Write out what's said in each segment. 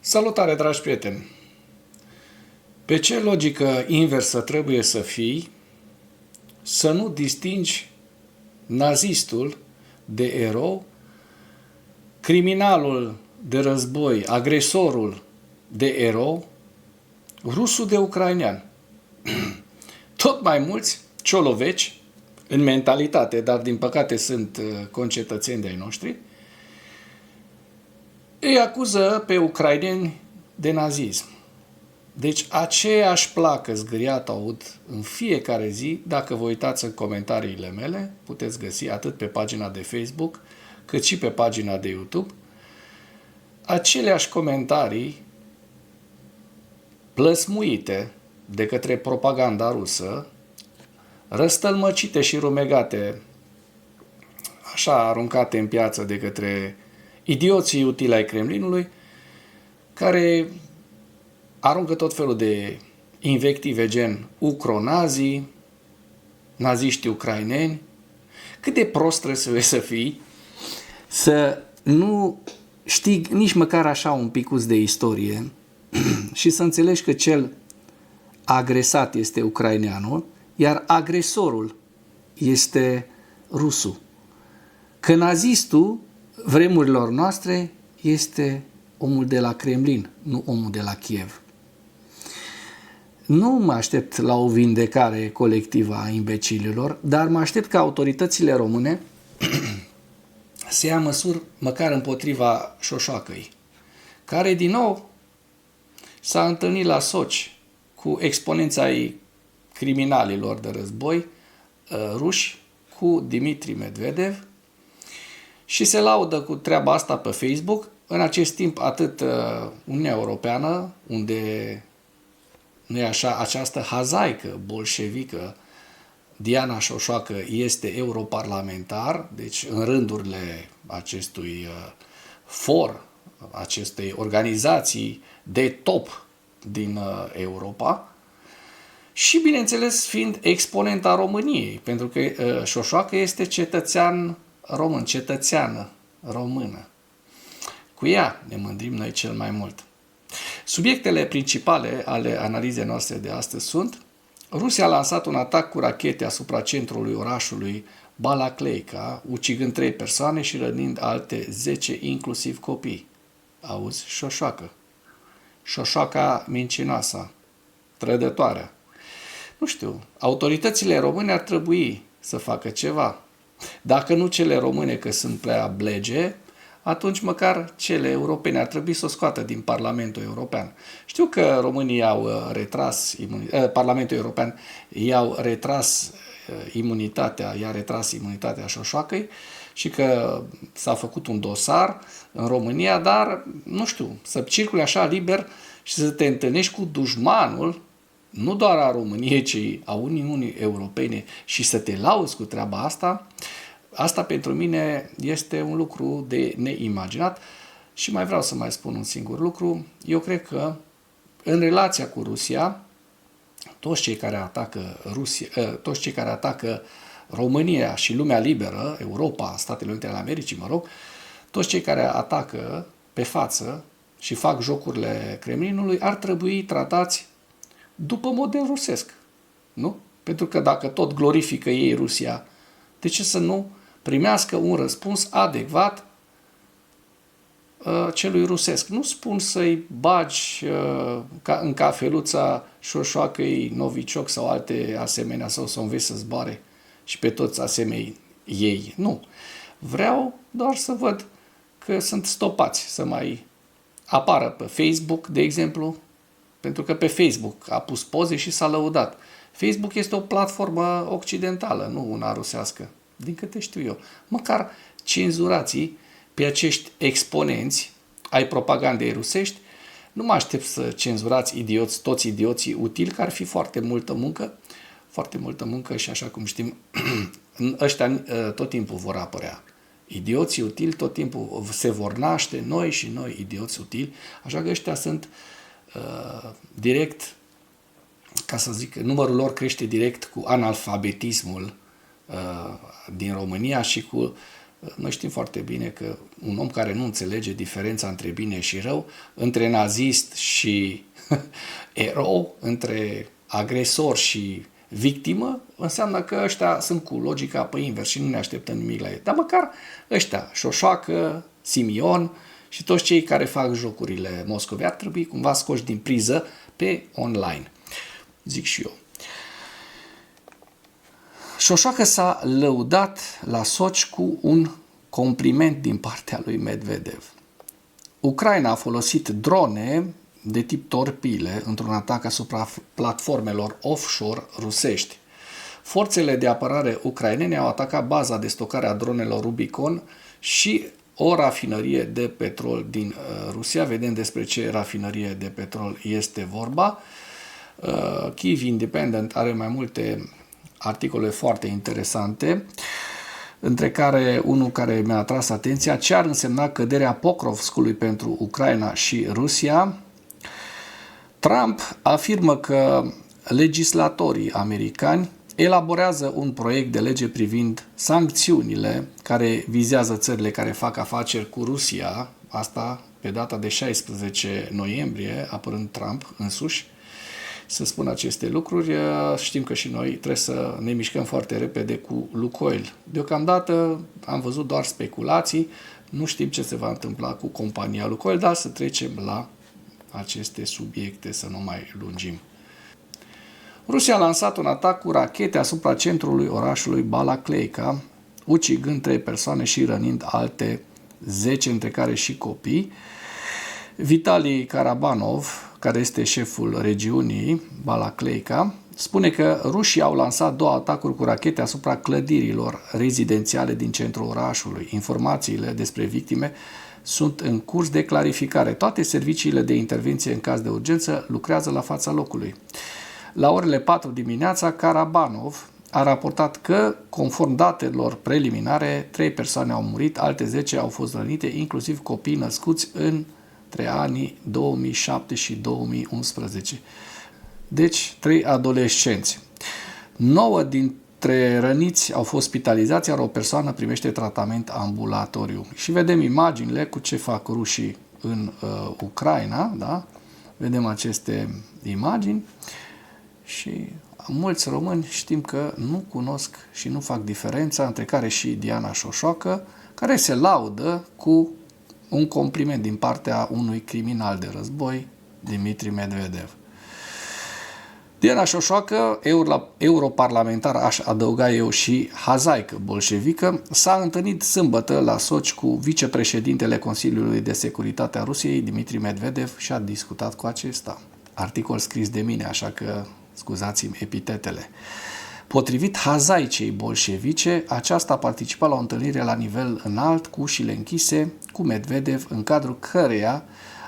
Salutare, dragi prieteni! Pe ce logică inversă trebuie să fii să nu distingi nazistul de erou, criminalul de război, agresorul de erou, rusul de ucrainean? Tot mai mulți cioloveci, în mentalitate, dar din păcate sunt concetățeni de-ai noștri, îi acuză pe ucraineni de nazism. Deci aceeași placă zgâriată aud în fiecare zi. Dacă vă uitați în comentariile mele, puteți găsi atât pe pagina de Facebook, cât și pe pagina de YouTube, aceleași comentarii plăsmuite de către propaganda rusă, răstălmăcite și rumegate, așa aruncate în piață de către idioții utili ai Kremlinului, care aruncă tot felul de invective gen ucronazii, naziști ucraineni. Cât de prost trebuie să fii să nu știi nici măcar așa un picuț de istorie și să înțelegi că cel agresat este ucraineanul, iar agresorul este rusul. Că nazistul vremurilor noastre este omul de la Kremlin, nu omul de la Kiev. Nu mă aștept la o vindecare colectivă a imbecililor, dar mă aștept ca autoritățile române să ia măsuri măcar împotriva Șoșoacăi, care din nou s-a întâlnit la Soci cu exponența ai criminalilor de război ruși, cu Dimitri Medvedev, și se laudă cu treaba asta pe Facebook. În acest timp, atât Uniunea Europeană, unde nu e așa, această hazaică bolșevică Diana Șoșoacă este europarlamentar, deci în rândurile acestui for, acestei organizații de top din Europa, și, bineînțeles, fiind exponenta României, pentru că Șoșoacă este cetățean român, cetățeană română. Cu ea ne mândrim noi cel mai mult. Subiectele principale ale analizei noastre de astăzi sunt: Rusia a lansat un atac cu rachete asupra centrului orașului Balacleica, ucigând 3 persoane și rănind alte 10, inclusiv copii. Auzi, Șoșoacă. Șoșoaca mincinoasa, trădătoarea. Nu știu, autoritățile române ar trebui să facă ceva. Dacă nu cele române, că sunt prea blege, atunci măcar cele europene ar trebui să o scoată din Parlamentul European. Știu că românii au retras, Parlamentul European i-a retras imunitatea Șoșoacăi și că s-a făcut un dosar în România, dar, nu știu, să circule așa liber și să te întâlnești cu dușmanul, nu doar a României, ci a Uniunii Europene, și să te lauzi cu treaba asta, asta pentru mine este un lucru de neimaginat. Și mai vreau să mai spun un singur lucru. Eu cred că în relația cu Rusia, toți cei care atacă România și lumea liberă, Europa, Statele Unite ale Americii, mă rog, toți cei care atacă pe față și fac jocurile Kremlinului ar trebui tratați după model rusesc, nu? Pentru că dacă tot glorifică ei Rusia, de ce să nu primească un răspuns adecvat celui rusesc? Nu spun să-i bagi în cafeluța Șoșoacăi, Novicioc sau alte asemenea, sau să o înveți să zboare și pe toți asemei ei. Nu. Vreau doar să văd că sunt stopați să mai apară pe Facebook, de exemplu, pentru că pe Facebook a pus poze și s-a lăudat. Facebook este o platformă occidentală, nu una rusească, din câte știu eu. Măcar cenzurații pe acești exponenți ai propagandei rusești. Nu mă aștept să cenzurați toți idioții utili, că ar fi foarte multă muncă și, așa cum știm, ăștia tot timpul vor apărea. Idioții utili tot timpul se vor naște, noi și noi idioți utili, așa că ăștia sunt direct, ca să zic, numărul lor crește direct cu analfabetismul din România și cu Noi știm foarte bine că un om care nu înțelege diferența între bine și rău, între nazist și erou, între agresor și victimă, înseamnă că ăștia sunt cu logica pe invers și nu ne așteptăm nimic la ei. Dar măcar ăștia, Șoșoacă, Simion și toți cei care fac jocurile Moscovei ar trebui cumva scoși din priză pe online. Zic și eu. Șoșoacă s-a lăudat la Sochi cu un compliment din partea lui Medvedev. Ucraina a folosit drone de tip torpile într-un atac asupra platformelor offshore rusești. Forțele de apărare ucrainene au atacat baza de stocare a dronelor Rubicon și o rafinărie de petrol din Rusia. Vedem despre ce rafinărie de petrol este vorba. Kyiv Independent are mai multe articole foarte interesante, între care unul care mi-a atras atenția: ce ar însemna căderea Pokrovskului pentru Ucraina și Rusia. Trump afirmă că legislatorii americani elaborează un proiect de lege privind sancțiunile care vizează țările care fac afaceri cu Rusia, asta pe data de 16 noiembrie, apărând Trump însuși să spună aceste lucruri. Știm că și noi trebuie să ne mișcăm foarte repede cu Lukoil. Deocamdată am văzut doar speculații, nu știm ce se va întâmpla cu compania Lukoil, dar să trecem la aceste subiecte, să nu mai lungim. Rusia a lansat un atac cu rachete asupra centrului orașului Balakleika, ucigând 3 persoane și rănind alte 10, între care și copii. Vitali Karabanov, care este șeful regiunii Balakleika, spune că rușii au lansat 2 atacuri cu rachete asupra clădirilor rezidențiale din centrul orașului. Informațiile despre victime sunt în curs de clarificare. Toate serviciile de intervenție în caz de urgență lucrează la fața locului. La orele 4 dimineața, Karabanov a raportat că, conform datelor preliminare, 3 persoane au murit, alte 10 au fost rănite, inclusiv copii născuți între anii 2007 și 2011. Deci, 3 adolescenți. 9 dintre răniți au fost spitalizați, iar o persoană primește tratament ambulatoriu. Și vedem imaginile cu ce fac rușii în Ucraina, da? Vedem aceste imagini și mulți români știm că nu cunosc și nu fac diferența, între care și Diana Șoșoacă, care se laudă cu un compliment din partea unui criminal de război, Dmitri Medvedev. Diana Șoșoacă, europarlamentar, aș adăuga eu, și hazaică bolșevică, s-a întâlnit sâmbătă la Sochi cu vicepreședintele Consiliului de Securitate a Rusiei, Dmitri Medvedev, și a discutat cu acesta. Articol scris de mine, așa că scuzați-mi epitetele. Potrivit hazaicei bolșevice, aceasta a participat la o întâlnire la nivel înalt, cu ușile închise, cu Medvedev, în cadrul căreia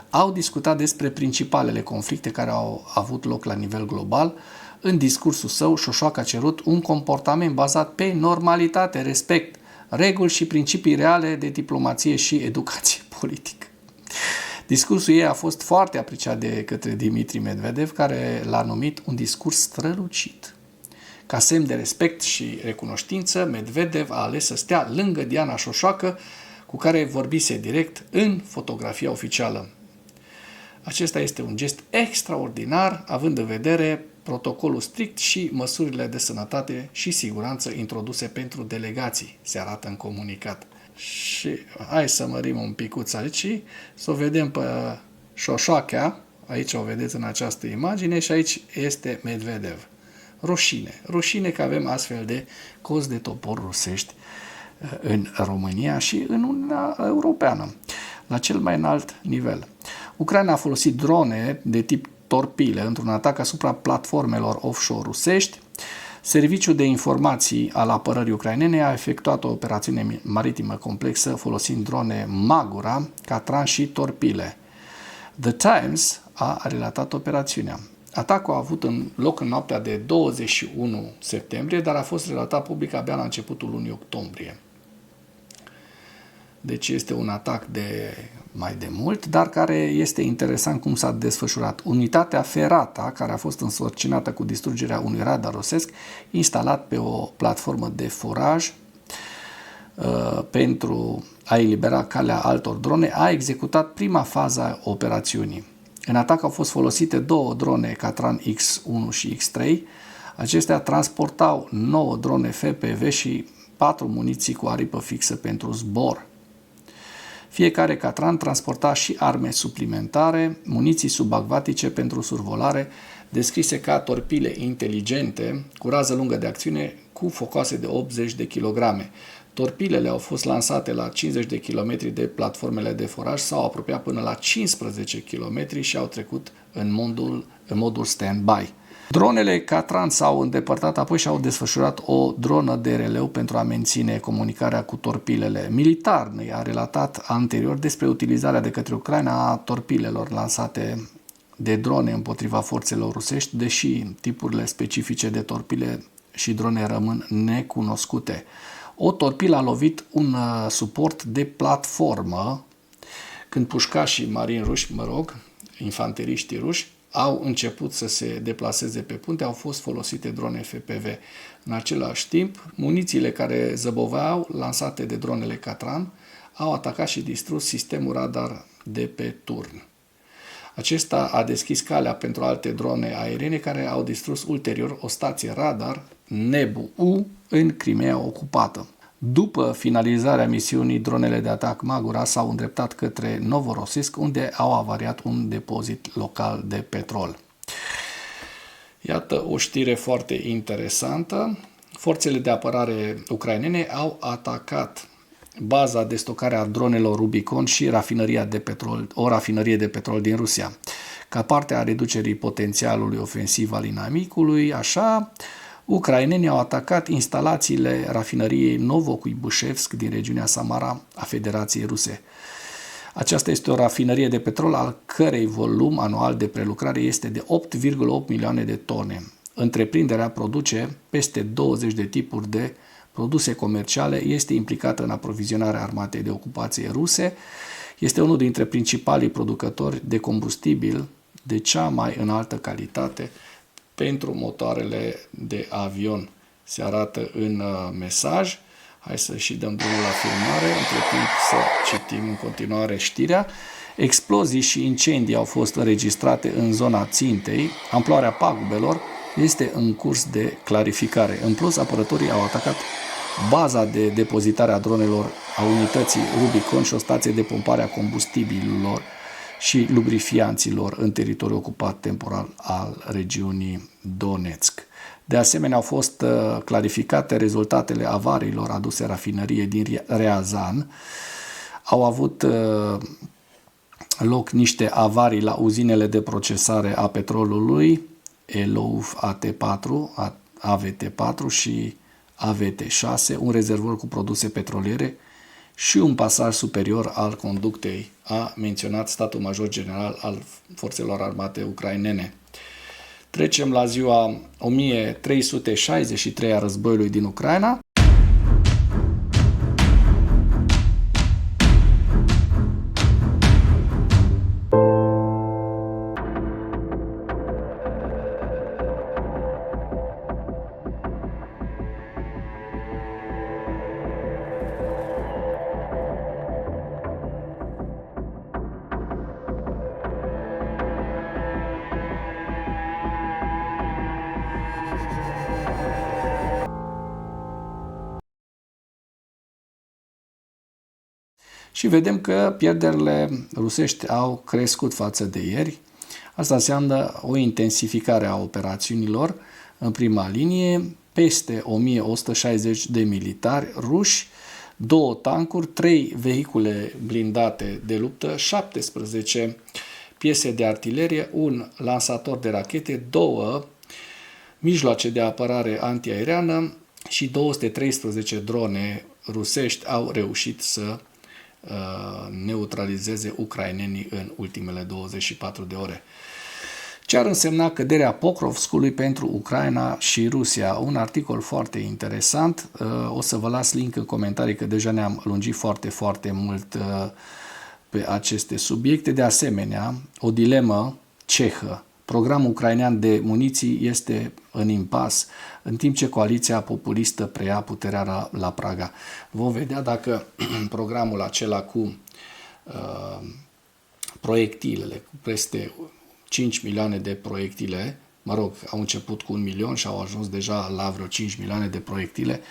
au discutat despre principalele conflicte care au avut loc la nivel global. În discursul său, Șoșoacă a cerut un comportament bazat pe normalitate, respect, reguli și principii reale de diplomație și educație politică. Discursul ei a fost foarte apreciat de către Dmitri Medvedev, care l-a numit un discurs strălucit. Ca semn de respect și recunoștință, Medvedev a ales să stea lângă Diana Șoșoacă, cu care vorbise direct în fotografia oficială. Acesta este un gest extraordinar, având în vedere protocolul strict și măsurile de sănătate și siguranță introduse pentru delegații, se arată în comunicat. Și hai să mărim un picuț aici, să o vedem pe Șoșoacă, aici o vedeți în această imagine, și aici este Medvedev. Rușine. Rușine că avem astfel de cozi de topor rusești în România și în Uniunea Europeană, la cel mai înalt nivel. Ucraina a folosit drone de tip torpile într-un atac asupra platformelor offshore rusești. Serviciul de informații al apărării ucrainene a efectuat o operațiune maritimă complexă folosind drone Magura ca tranși și torpile. The Times a relatat operațiunea. Atacul a avut loc în noaptea de 21 septembrie, dar a fost relatat public abia la începutul lunii octombrie. Deci este un atac de mai de mult, dar care este interesant cum s-a desfășurat. Unitatea Ferata, care a fost însărcinată cu distrugerea unui radar rusesc instalat pe o platformă de foraj, pentru a elibera calea altor drone, a executat prima fază a operațiunii. În atac au fost folosite 2 drone Catran X1 și X3. Acestea transportau 9 drone FPV și 4 muniții cu aripă fixă pentru zbor. Fiecare Catran transporta și arme suplimentare, muniții subacvatice pentru survolare, descrise ca torpile inteligente cu rază lungă de acțiune cu focoase de 80 de kilograme. Torpilele au fost lansate la 50 de km de platformele de foraj, s-au apropiat până la 15 km și au trecut în modul stand-by. Dronele Catran s-au îndepărtat apoi și au desfășurat o dronă de releu pentru a menține comunicarea cu torpilele. Militar ne-a relatat anterior despre utilizarea de către Ucraina a torpilelor lansate de drone împotriva forțelor rusești, deși tipurile specifice de torpile și drone rămân necunoscute. O torpilă a lovit un suport de platformă când pușcașii marini ruși, infanteriștii ruși, au început să se deplaseze pe punte, au fost folosite drone FPV. În același timp, munițiile care zăboveau, lansate de dronele Catran, au atacat și distrus sistemul radar de pe turn. Acesta a deschis calea pentru alte drone aeriene care au distrus ulterior o stație radar, Nebu-U, în Crimea ocupată. După finalizarea misiunii, dronele de atac Magura s-au îndreptat către Novorossiysk, unde au avariat un depozit local de petrol. Iată o știre foarte interesantă. Forțele de apărare ucrainene au atacat baza de stocare a dronelor Rubicon și rafinăria de petrol, o rafinărie de petrol din Rusia. Ca parte a reducerii potențialului ofensiv al inamicului, așa, ucrainenii au atacat instalațiile rafinăriei Novokuibushevsk din regiunea Samara a Federației Ruse. Aceasta este o rafinărie de petrol al cărei volum anual de prelucrare este de 8,8 milioane de tone. Întreprinderea produce peste 20 de tipuri de produse comerciale, este implicată în aprovizionarea armatei de ocupație ruse, este unul dintre principalii producători de combustibil de cea mai înaltă calitate pentru motoarele de avion. Se arată în mesaj. Hai să și dăm drumul la filmare, între timp să citim în continuare știrea. Explozii și incendii au fost înregistrate în zona țintei. Amploarea pagubelor este în curs de clarificare. În plus, apărătorii au atacat baza de depozitare a dronelor a unității Rubicon și o stație de pompare a combustibililor și lubrifianților în teritoriul ocupat temporal al regiunii Donetsk. De asemenea, au fost clarificate rezultatele avariilor aduse rafinăriei din Ryazan. Au avut loc niște avarii la uzinele de procesare a petrolului Elouf AT4, AVT4 și AVT6, un rezervor cu produse petroliere și un pasaj superior al conductei, a menționat statul major general al forțelor armate ucrainene. Trecem la ziua 1363 a războiului din Ucraina. Și vedem că pierderile rusești au crescut față de ieri. Asta înseamnă o intensificare a operațiunilor în prima linie, peste 1160 de militari ruși, 2 tancuri, 3 vehicule blindate de luptă, 17 piese de artilerie, un lansator de rachete, 2 mijloace de apărare antiaeriană și 213 drone rusești au reușit să neutralizeze ucrainenii în ultimele 24 de ore. Ce ar însemna căderea Pokrovskului pentru Ucraina și Rusia? Un articol foarte interesant. O să vă las link în comentarii, că deja ne-am lungit foarte mult pe aceste subiecte. De asemenea, o dilemă cehă Programul ucrainean de muniții este în impas, în timp ce coaliția populistă preia puterea la Praga. Vom vedea dacă programul acela cu proiectilele, cu peste 5 milioane de proiectile, au început cu 1 milion și au ajuns deja la vreo 5 milioane de proiectile,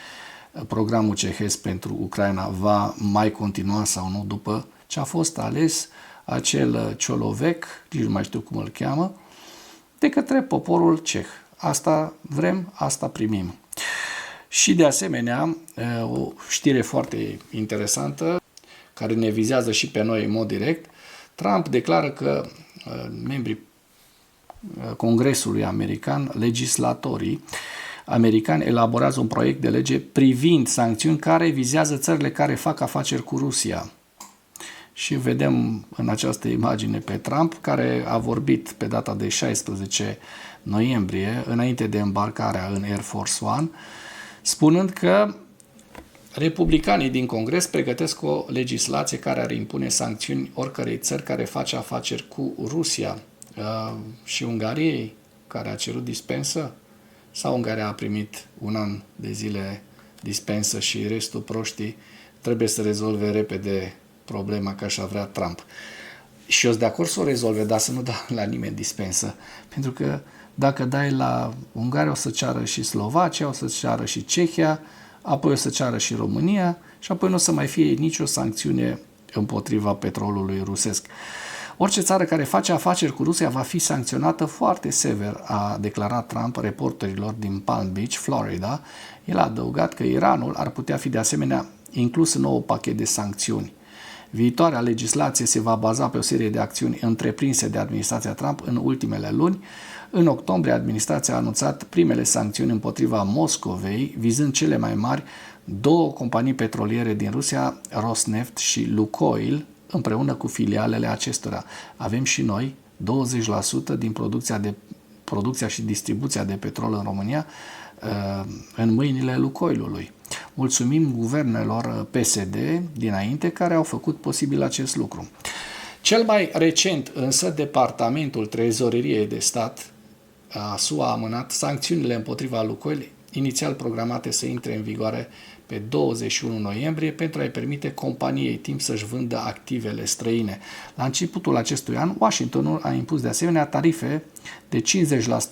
programul cehesc pentru Ucraina va mai continua sau nu după ce a fost ales acel Ciolovec, nici nu mai știu cum îl cheamă, de către poporul ceh. Asta vrem, asta primim. Și de asemenea, o știre foarte interesantă, care ne vizează și pe noi în mod direct, Trump declară că membrii Congresului american, legislatorii americani, elaborează un proiect de lege privind sancțiuni care vizează țările care fac afaceri cu Rusia. Și vedem în această imagine pe Trump, care a vorbit pe data de 16 noiembrie, înainte de îmbarcarea în Air Force One, spunând că republicanii din Congres pregătesc o legislație care ar impune sancțiuni oricărei țări care face afaceri cu Rusia. Și Ungariei, care a cerut dispensă, sau Ungaria a primit un an de zile dispensă și restul proștii trebuie să rezolve repede problema, că așa vrea Trump. Și eu sunt de acord să o rezolve, dar să nu dea la nimeni dispensă. Pentru că dacă dai la Ungaria, o să ceară și Slovacia, o să ceară și Cehia, apoi o să ceară și România și apoi nu o să mai fie nicio sancțiune împotriva petrolului rusesc. Orice țară care face afaceri cu Rusia va fi sancționată foarte sever, a declarat Trump reporterilor din Palm Beach, Florida. El a adăugat că Iranul ar putea fi de asemenea inclus în nou pachet de sancțiuni. Viitoarea legislație se va baza pe o serie de acțiuni întreprinse de administrația Trump în ultimele luni. În octombrie, administrația a anunțat primele sancțiuni împotriva Moscovei, vizând cele mai mari două companii petroliere din Rusia, Rosneft și Lukoil, împreună cu filialele acestora. Avem și noi 20% din producția și distribuția de petrol în România în mâinile Lukoilului. Mulțumim guvernelor PSD dinainte care au făcut posibil acest lucru. Cel mai recent însă, Departamentul Trezoreriei de Stat a SUA a amânat sancțiunile împotriva Lukoil, inițial programate să intre în vigoare pe 21 noiembrie, pentru a-i permite companiei timp să-și vândă activele străine. La începutul acestui an, Washingtonul a impus de asemenea tarife de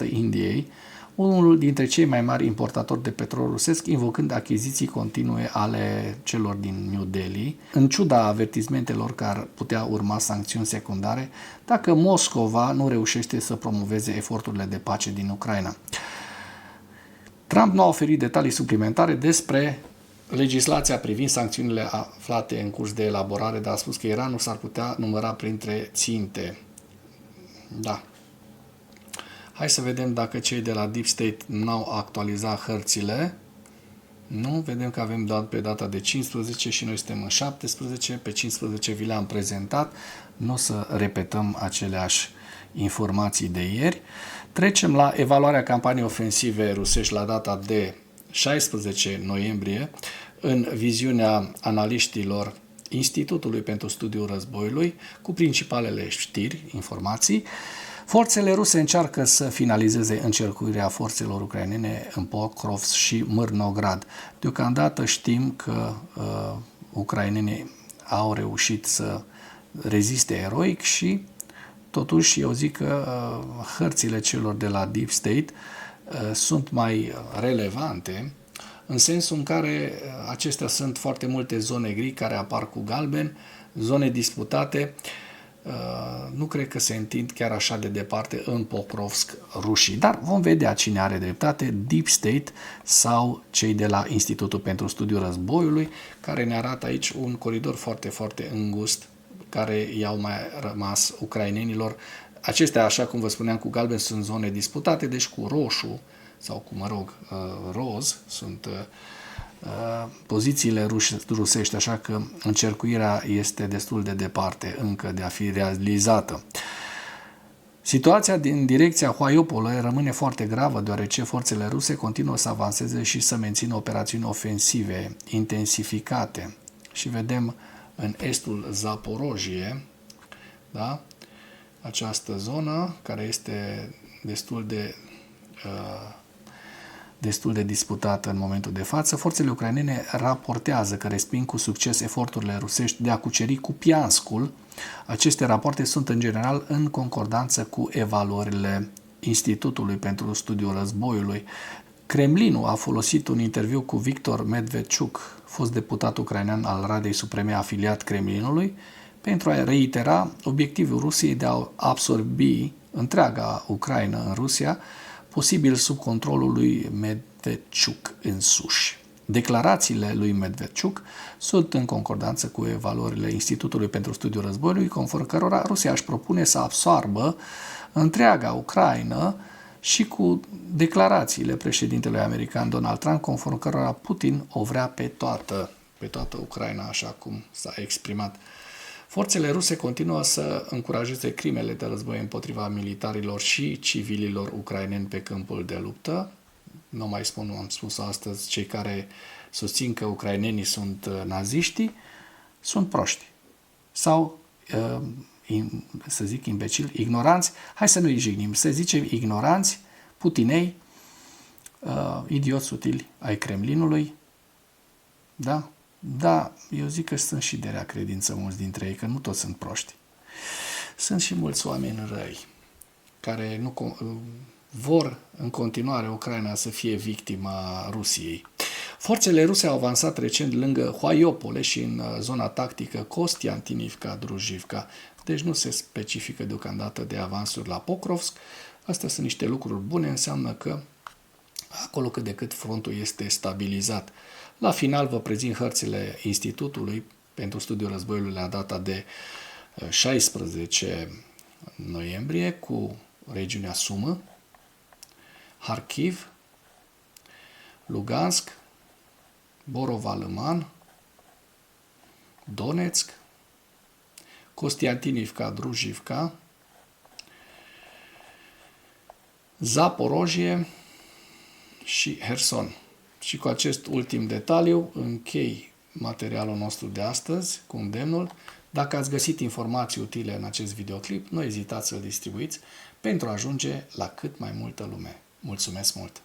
50% Indiei, unul dintre cei mai mari importatori de petrol rusesc, invocând achiziții continue ale celor din New Delhi, în ciuda avertizmentelor că ar putea urma sancțiuni secundare dacă Moscova nu reușește să promoveze eforturile de pace din Ucraina. Trump nu a oferit detalii suplimentare despre legislația privind sancțiunile aflate în curs de elaborare, dar a spus că Iranul s-ar putea număra printre ținte. Da. Hai să vedem dacă cei de la Deep State n-au actualizat hărțile. Nu, vedem că avem dat pe data de 15 și noi suntem în 17. Pe 15 vi le-am prezentat. Nu o să repetăm aceleași informații de ieri. Trecem la evaluarea campaniei ofensive rusești la data de 16 noiembrie, în viziunea analiștilor Institutului pentru Studiul Războiului, cu principalele știri, informații. Forțele ruse încearcă să finalizeze încercuirea forțelor ucrainene în Pokrovsk și Mârnograd. Deocamdată știm că ucrainenii au reușit să reziste eroic și totuși eu zic că hărțile celor de la Deep State sunt mai relevante, în sensul în care acestea sunt foarte multe zone gri care apar cu galben, zone disputate. Nu cred că se întind chiar așa de departe în Pokrovsk rușii, dar vom vedea cine are dreptate, Deep State sau cei de la Institutul pentru Studiul Războiului, care ne arată aici un coridor foarte, foarte îngust care i-au mai rămas ucrainenilor. Acestea, așa cum vă spuneam, cu galben sunt zone disputate, deci cu roșu sau cu, roz sunt pozițiile rusești, așa că încercuirea este destul de departe încă de a fi realizată. Situația din direcția Huaiopolului rămâne foarte gravă, deoarece forțele ruse continuă să avanseze și să mențină operațiuni ofensive intensificate. Și vedem în estul Zaporojie, da? această zonă, care este destul de disputată în momentul de față, forțele ucrainene raportează că resping cu succes eforturile rusești de a cuceri Kupianskul. Aceste rapoarte sunt în general în concordanță cu evaluările Institutului pentru Studiul Războiului. Kremlinul a folosit un interviu cu Victor Medvedchuk, fost deputat ucrainean al Radei Supreme afiliat Kremlinului, pentru a reitera obiectivul Rusiei de a absorbi întreaga Ucraina în Rusia, posibil sub controlul lui Medvedchuk însuși. Declarațiile lui Medvedchuk sunt în concordanță cu evaluările Institutului pentru Studiul Războiului, conform cărora Rusia își propune să absoarbă întreaga Ucraina și cu declarațiile președintelui american Donald Trump, conform cărora Putin o vrea pe toată Ucraina, așa cum s-a exprimat. Forțele ruse continuă să încurajeze crimele de război împotriva militarilor și civililor ucraineni pe câmpul de luptă. Nu mai spun, am spus astăzi, cei care susțin că ucrainenii sunt naziștii, sunt proști. Sau, să zic imbecili, ignoranți. Hai să nu îi jignim, să zicem ignoranți, putinei, idioți utili ai Kremlinului. Da? Da, eu zic că sunt și de rea credință mulți dintre ei, că nu toți sunt proști. Sunt și mulți oameni răi, care nu vor în continuare Ucraina să fie victima Rusiei. Forțele ruse au avansat recent lângă Hoaiopole și în zona tactică Kostiantinivka-Drujivka, deci nu se specifică deocamdată de avansuri la Pokrovsk. Astea sunt niște lucruri bune, înseamnă că acolo cât de cât frontul este stabilizat. La final vă prezint hărțile Institutului pentru Studiul Războiului la data de 16 noiembrie cu regiunea Sumă, Harkiv, Lugansk, Borova-Lăman, Donetsk, Kostiantinivka-Drujivka, Zaporojie și Herson. Și cu acest ultim detaliu închei materialul nostru de astăzi cu îndemnul. Dacă ați găsit informații utile în acest videoclip, nu ezitați să-l distribuiți pentru a ajunge la cât mai multă lume. Mulțumesc mult!